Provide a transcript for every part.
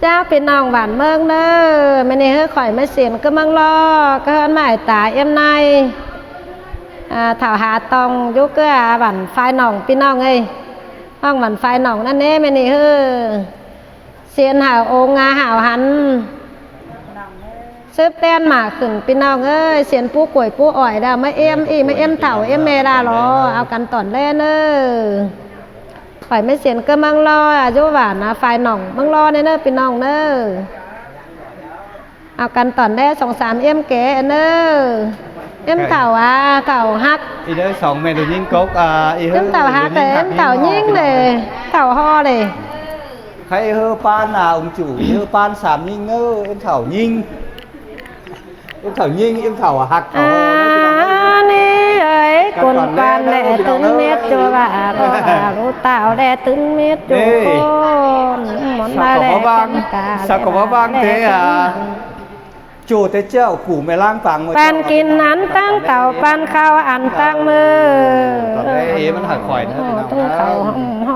เจ้าเป็นน้องหวานเมืองเนอไม่นี่เฮ้ข่อยไม่เสียนก็มังรอก็เฮินหมายตาเอ็มในเถาหาตองยุกเกอหวานไฟหนองพี่น้องเอ้ยห้องหวานไฟหนองนั่นเน่ไม่นี่เฮ้เสียนหาองค์หาวหันซื้อแต้นหมาขึ้นพี่น้องเอ้ยเสียนปูกล้วยปูอ่อยดาวไม่เอ็มอีไม่เอ็มเถาเอ็มเมดาหรอเอากันตอนแรกเนอข่อยไม่เสียนก็มังรออายุหวานนะไฟหนองมังรอเนอพี่น้องเนอเอากันตอนแรก2-3เอ็มแก่เนอเอ็มเถาเถาฮักอีเด้อ2 mẹ đồ nhìn cốcเอ็มเถาฮักแต่เอ็มเถายิ่งเลยเถาhoเลยใครpan ông chủ pan sàm nhìn em thảo nhìn em thảo hạtนี่เอ้ยคนปานแหล่ตึงเม็ดจัวว่ารู้เต่าแหล่ตึงเม็ดจุคนหมอนมาแหล่sao có vang thế chủ thếเจ้า củ mẹ lang vàng ปานกินนั้นตั้งเต่าปานข้าวอันตั้งมือตอนแรกมันหักข่อยนะตุ้งเขา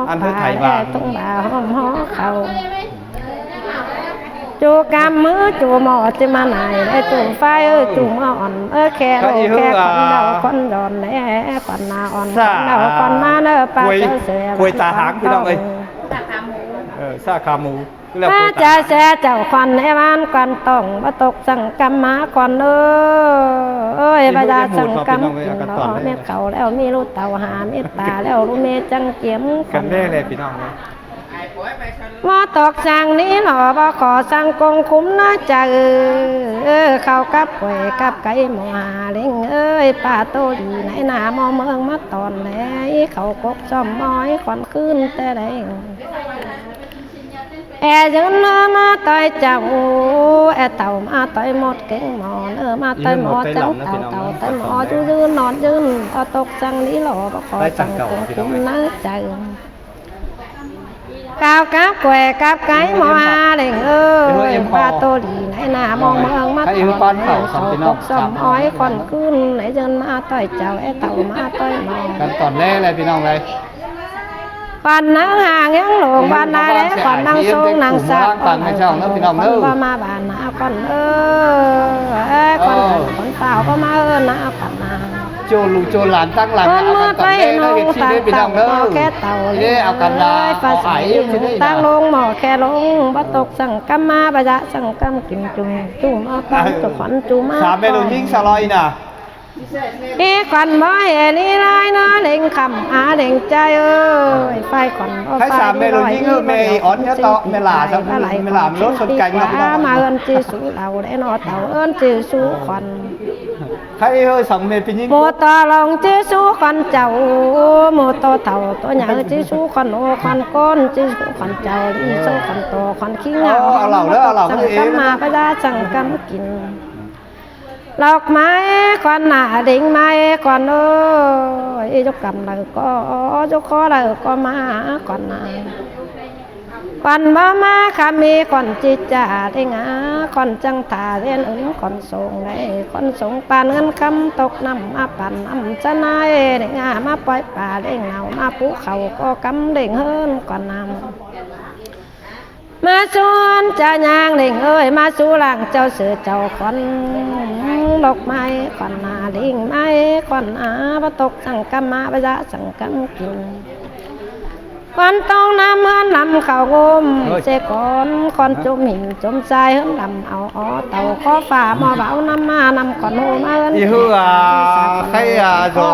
อันเพื่อไถ่บางตุ้งบ่าห้อมห่อเขาจูกำมือจูหมอจะมาไหนได้จูไฟจูหมอนแค่เราแค่คนเดาคนดอนแหน่คนนาอ่อนคนเดาคนมาเนอปลาเสือคุยตาหางพี่น้องเอ้ยซาขาหมูป้าจะแซ่เจ้าควันในบ้านควันต้องมาตกสังกรรมมาควันเอ้ยบาดาสังกรรมกินเราเม็ดเขาแล้วมีรูเต่าหาเม็ดป่าแล้วรู้เม็ดจังเกียมกันแน่เลยพี่น้องว่าตกสั่งนี้หนอบ่ขอสั่งกงคุ้มน่าจะเข้ากับป่วยกับไก่หมอหาเล้งเอ้ยป้าโตดีไหนหนามอเมืองมาตอนไหนเขากบซ่อมม้อยควันขึ้นแต่ใดยืนมาต่อยเจ้าเต่ามาต่อยหมดเก่งหมอนมาต่อยหมอจังเต่าต่อยหมอยืนนอนยืนเอาตกสั่งนี้หล่อบ่ขอสั่งกงคุ้มน่าจะก้าวกับแกวกับไก่หมอหาเด้งเอ้ยป้าโตดีไหนหน้ามองเมืองมาตอนเขาตกซ่อมอ้อยคนขึ้นไหนยืนมาต่อยเจ้าเต่ามาต่อยหมอกันตอนแรกเลยพี่น้องเลยปันนั่งห่างยังหลงปันนายแล้วปันนั่งสูงนั่งสักปันไม่ช่องแล้วพี่น้องเด้อมาบ้านนาคนคนเต่าก็มานาปันนาโจลูโจหลานตั้งหลังเอากันตอนแรกแล้วเห็นที่ได้พี่น้องเด้อแค่เต่าเลยเอากันนาเอาไอ้ตั้งลงหมอแค่ลงบัตกสั่งกำมาบะยะสั่งกำกินจุ่มจุ่มเอาปันจุ่มขวัญจุ่มมา3 mẹ đồ nhìn sao loi nèขวัญบ่เห็นนี่ไรเนาะเล่งคำเล่งใจไฟขวัญไฟ3 mẹ đồ nhìn mẹ ổn nhất to mẹ lả sao mẹ làm lốtคนcànhมาเอิ้นจีสูเราได้นอเต่าเอิ้นจีสูขวัญใคร2 mẹเป็นยิ่งโมตอลองจีสูขวัญเจ้าโมตอเต่าตัวใหญ่จีสูขวัญโอขวัญก้นจีสูขวัญเจ้าจีสูขวัญโตขวัญขี้เงาเอาเหล่าแล้วเอาเหล่าสั่งกำมาไปได้สั่งกำกินดอกไม้ควันหนาดิ่งไม้ควันยกกำเลยก็ยกคอเลยก็มาควันหนาควันบ่มาคำมีควันจิตจ่าได้งาควันจังตาเรียนควันส่งได้ควันส่งปานเงินคำตกน้ำมาปั่นน้ำจะนายได้งามาปล่อยป่าได้เงามาปูเขาก็กำเด้งเฮิรนควันน้ำมาชวนจะยางเล่งเอ้ยมาสู่หลังเจ้าเสือเจ้าขวัญดอกไม้ขวัญนาดิ่งไม้ขวัญพระตกสั่งกำมาพระยะสั่งกำกินขวัญต้องน้ำเฮือนลำเข่างมเสกขวัญจมหินจมใจเฮือนลำเอาเต่าข้อฝ่าหม้อเบาน้ำมานำก่อนโหมาเฮือนอีใครรอ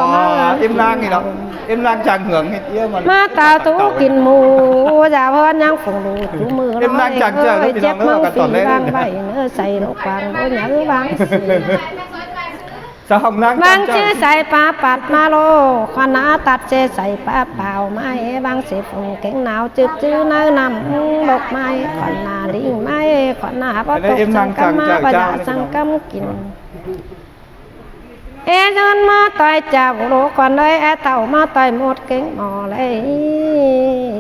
im lang gì đó im lang chẳng hưởng hết yêuมาตาตูกินหมูอย่าเพิ่นยังคงดูจูมือเราเจ็บมือฝีบางใบเนื้อใส่ดอกกวางโดนหยือบางบางชื่อใส่ปลาปัดมาโลขนาตัดเจใส่ปลาเปล่าไม้บางสิฝงเก่งหนาวจืดจื้อเนื้อนำดอกไม้ขนาลิงไม้ขนาพระตกสังกำมาบดาสังกำกินเดินมาต่อยเจ้าโลก่อนเลยเต่ามาต่อยหมดเก่งหมอเลย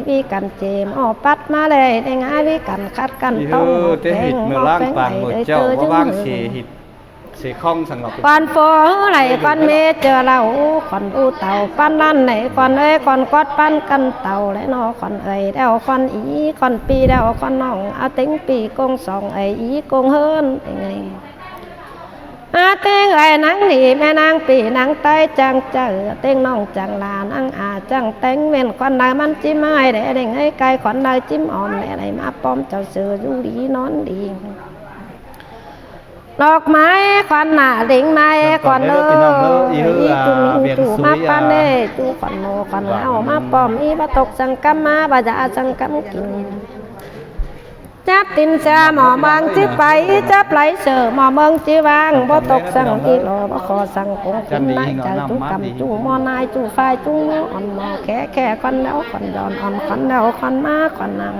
วิกันเจมปัดมาเลยในงานวิกันคัดกันต้องแกงเอาไปไหนเลยเจอจะมือ เสียข้องสังหรอก ก่อนโฟไหลก่อนเมเจอเราก่อนอูเต่าปั้นลั่นไหนก่อนเอ้ยก่อนกอดปั้นกันเต่าและนอก่อนเอ้ยเดาก่อนอีก่อนปีเดาก่อนน้องเอาติ้งปีกงสองเอ้ยอีกงเฮินเป็นไงอาเต้งไอ้นางนี่แม่นางปีนางไตจังเจอเต้งน้องจังลานางอาจังเต้งเว้นคนใดมันจิ้มไม้เด้เด้งไอ้ไก่คนใดจิ้มอ่อมเด้ไรมาป้อมเจ้าเสืออยู่ดีนอนดีดอกไม้ควันหน้าดิ่งไม้ควันเลยอีจุ่มจู่มาปันเด้จู่ควันโมควันเอามาป้อมอีบะตกสังกัมมาบะจะสังกัมกินจับตินชาหมอเมืองจิไปจับไหลเสือหมอเมืองจีวางบ่ตกสั่งอีหลอบ่ขอสั่งคงคุณได้ใจจู่กำจู่มอนายจู่ไฟจู่อ่อนหมอแค่ควันแล้วควันย้อนอ่อนควันแล้วควันมาควันนาง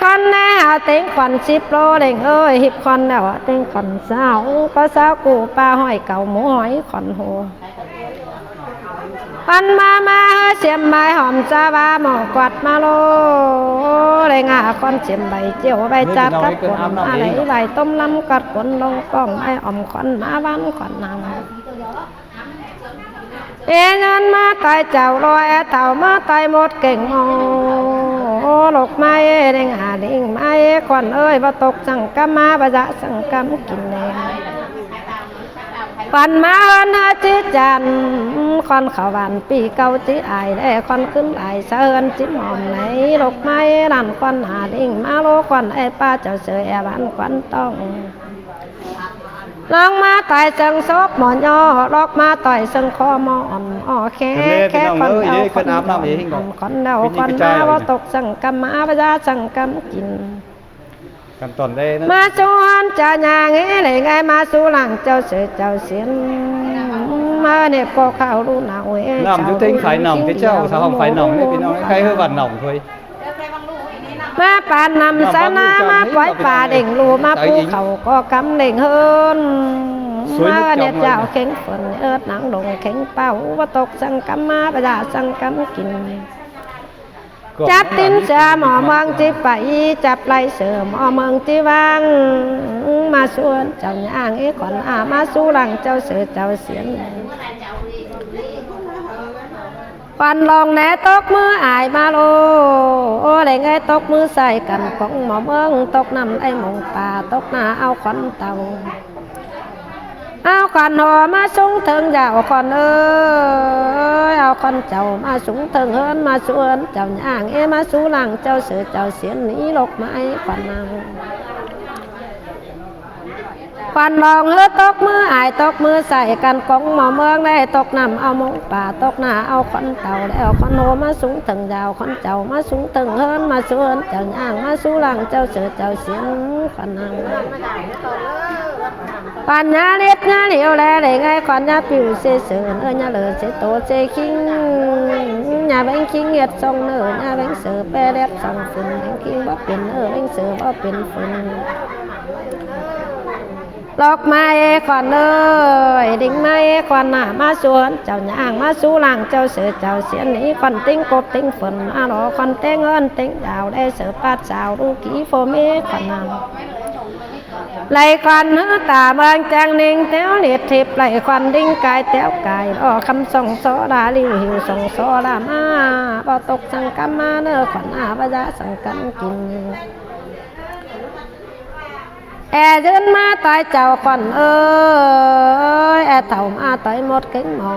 ควันแน่เต็งควัน10 โลเด้งเอ้ยหิบควันแล้วเต็งควันสาวก็สาวกูปลาห้อยเก่าหมูหอยควันโหปันมาเสียมใบหอมจ้าบาหมอกวัดมาโลเลยงาคอนเสียมใบเจียวใบจัดกับคนอะไรใบต้มลำกัดคนลงป้องไออ่อมคอนมาวันคอนนำเงินมาตายเจ้าลอยเต่ามาตายหมดเก่งมอหลกไม้เด้งหาดิ่งไม้ควันเอ้ยบ่ตกสังกมาบะจะสังกมกินแน่ปันมาเอินหาจิจันคอนขาวานปีเก่าจิอายได้คอนขึ้นอายเสินจิหมอมไหนหลกไม้นั่นคอนหาดิ่งมาโลคอนไอป้าเจ้าเสือแอบานควันต้องลองมาต่อยจังซบหมอนย่อลอกมาต่อยซึ่งคอมอนแค่คนเดาคนเดาคนมาว่าตกสังกรรมมาพระยาสังกรรมกินกันตอนได้นะมาชวนจะอย่างงี้เลยไงมาสู่หลังเจ้าเสือเจ้าเสียนมาเนี่ยก็เข้ารู้หนาวน้ำยุ่งทิ้งไฟหน่องที่เจ้าสาวห้องไฟหน่องนี่พี่น้องใครเฮือบัดหน่องคุยมาปานนำสานามาปล่อยป่าเด่งรูมาปูเขาก็กำเด่งเฮินมาเนี่ยเจ้าเข่งฝนเอิดหนังลงเข่งเป้าว่าตกสังกรรมมาประดาสังกรรมกินจับตินเสือหมอเมืองจีไปจับไหลเสือหมอเมืองจีวางมาชวนเจ้าย่างก่อนมาสู้หลังเจ้าเสือเจ้าเสียนปันลองแหนตกมืออายมาโลอะไรไงตกมือใส่กันของหมอเมืองตกน้ำไอหมองป่าตกหน้าเอาขวัญเต่าเอาขวัญหัวมาสูงถึงยาวขวัญเอ้ยเอาขวัญเจ้ามาสูงถึงเฮินมาสวนเจ้าย่างมาสู้หลังเจ้าเสือเจ้าเสียนนี้หลกไม้ขวัญนางปันลองเฮือตกมืออายตกมือใส่กันของหมอเมืองได้ตกน้ำเอาหมองป่าตกหน้าเอาขวัญเต่าแล้วขวัญโหมาสูงถึงยาวขวัญเจ้ามาสูงถึงเฮินมาสวนเจ้าย่างมาสู้หลังเจ้าเสือเจ้าเสียนขวัญนางปัญญาเล็ดญาเหลียวแลเลยไงขวัญญาปิวเสเสือญาเหลือเสโตเสคิงญาแบงคิงเหยียดทรงเนื้อญาแบงเสือแปรเล็บทรงฝุ่นแบงคิงบ่เป็นแบงเสือบ่เป็นฝุ่นลอกไม้ขวัญเลยดิ่งไม้ขวัญหน้ามาสวนเจ้าย่างมาสู้หลังเจ้าเสือเจ้าเสียนนี้ขวัญติ้งกบติ้งฝนหล่อขวัญเต้งเงินเต้งดาวได้เสือปาดสาวดูกี่โฟเมขวัญนางไหลควันหื้อตาเมืองจังนิ่งเต้วเลียดทิพไหลควันดิ้งกายเต้วกายคำส่งโซดาลิวหิวส่งโซดามาบ่ตกสังกัมมาเนื้อขวัญพระยาสังกัมกินยืนมาตายเจ้าขวัญเอ้ยเต่ามาตายหมดเก่งหมอ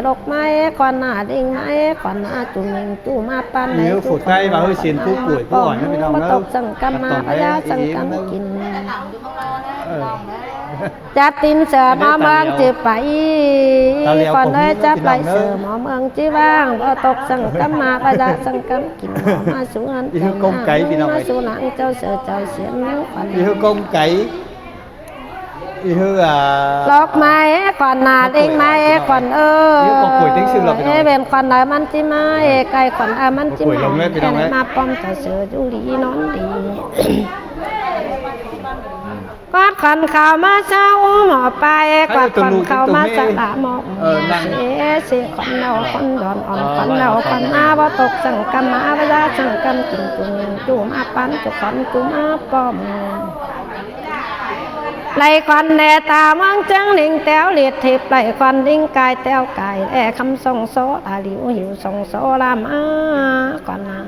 ลกไม้ขวัญหน้าดิ่งไม้ขวัญจุ่มยิงจู่มาปันไหนจู่ใกล้มาเฮ้ยเสียนผู้ป่วยผู้อ่อนไม่ต้องแล้วตกสังกัมมาพระยาสังกัมกินจับตินเสือหมอเมืองจีไปก่อนได้จับไหลเสือหมอเมืองจีว่างพอตกสังกัมมาพระยาสังกัมกินมาสูงอันเจ้ามาสูงหลังเจ้าเสือเจ้าเสียนขวัญอีฮือกงไก่อีฮือลอกไม้ขวัญหน้าเด้งไม้ขวัญเป็นขวัญไหนมันจีไม้ไก่ขวัญมันจีไม้มาป้อมเจ้าเสืออยู่ดีนอนดีกอดขันข่าวมาเช้าหมอไปกอดขันข่าวมาสละหมอเสียขันเดาขันดอนอ่อนขันเดาขันมาบ่ตกสังกัมมาพระยาสังกัมกินจุ่มมาปันจุขันจุ่มมาป้อม ไหลควันแน่ตามังจังนิ่งแต้วเลียดทิพย์ไหลควันดิ่งกายแต้วกายแอคำทรงโซตาหลิวหิวทรงโซลามาก่อนนา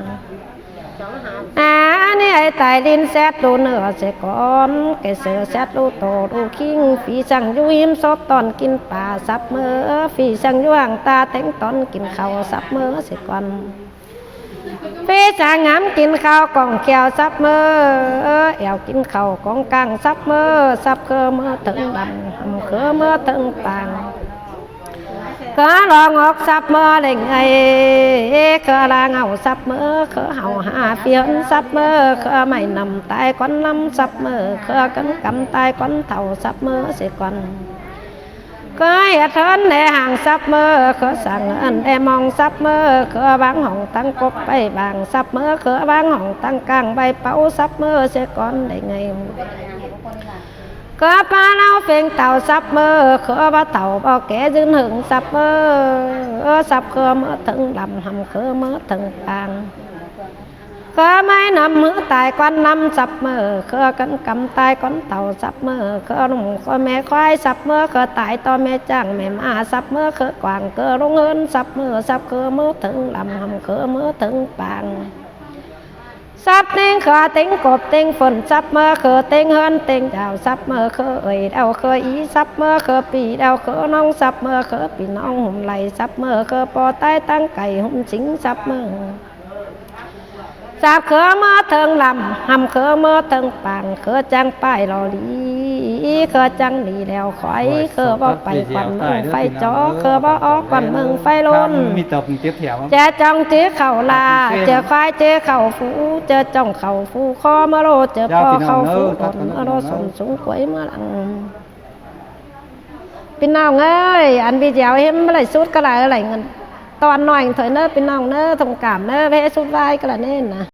นี่ไอ้ตายดินแซดดูเนื้อเสก่อนแกเสือแซดดูโตดูคิงฝีสั่งยุ่ยิ้มซบตอนกินป่าซับเมื่อฝีสั่งยุ่ห่างตาเต็งตอนกินข้าวซับเมื่อเสก่อนฝีสั่งงามกินข้าวกล่องแก้วซับเมื่อแอวกินข้าวกองกลางซับเมื่อซับเคอเมื่อถึงดำหำเคอเมื่อถึงปางก็ลองออกซับเมื่อได้ไงก็ลางเอาซับเมื่อก็เห่าหาเปลี่ยนซับเมื่อก็ไม่นำตายก้อนลำซับเมื่อก็กันกำตายก้อนเท่าซับเมื่อเสียก่อนก็อย่าทนในห่างซับเมื่อก็สั่งอันได้มองซับเมื่อก็บางห้องตั้งกบไปบางซับเมื่อก็บางห้องตั้งกลางใบเป่าซับเมื่อเสียก่อนได้ไงก็ปลาเล่าเฟียงเต่าซับเมื่อก็ปลาเต่าปลาแก่ยืนหึงซับเมื่อซับก็เมื่อถึงดำหำก็เมื่อถึงปางก็ไม่นำมือตายก้อนนำซับเมื่อก็กันกำตายก้อนเต่าซับเมื่อก็ลุงก็แม่ควายซับเมื่อก็ตายต่อแม่จ้างแม่มาซับเมื่อก็กวางก็ลงเงินซับเมื่อซับก็เมื่อถึงดำหำก็เมื่อถึงปางซับเต็งขาเต็งกบเต็งฝนซับเมื่อเคอเต็งเฮินเต็งดาวซับเมื่อเคอเอ่ยดาวเคออีซับเมื่อเคอปีดาวเคอน้องซับเมื่อเคอปีน้องหุ่มไหลซับเมื่อเคอปอใต้ตั้งไก่หุ่มสิงซับเมื่อซับเคอเมื่อเทิงลำหำเคอเมื่อเทิงปางเคอจังป้ายรอลีเคอจังหนีแล้วคอยเคอบ่ไปควันมึงไฟจอเคอบ่ออกควันมึงไฟล้นมีตบเตี้ยแถว เจอจ้องเจอเข่าลาเจอควายเจอเข่าฟูเจอจ้องเข่าฟูคอมะโรเจอปอเข่าฟูตนมะโรสมสูงกวยเมื่อหลังพี่น้องเอ้ยอันพี่เจ้าเห็นเมื่อไรสุดก็ไรอะไรเงินตอนหน่อยเถอะเนอะพี่น้องเนอะทงกามเนอะเพสุดไว้ก็ละเน่นนะ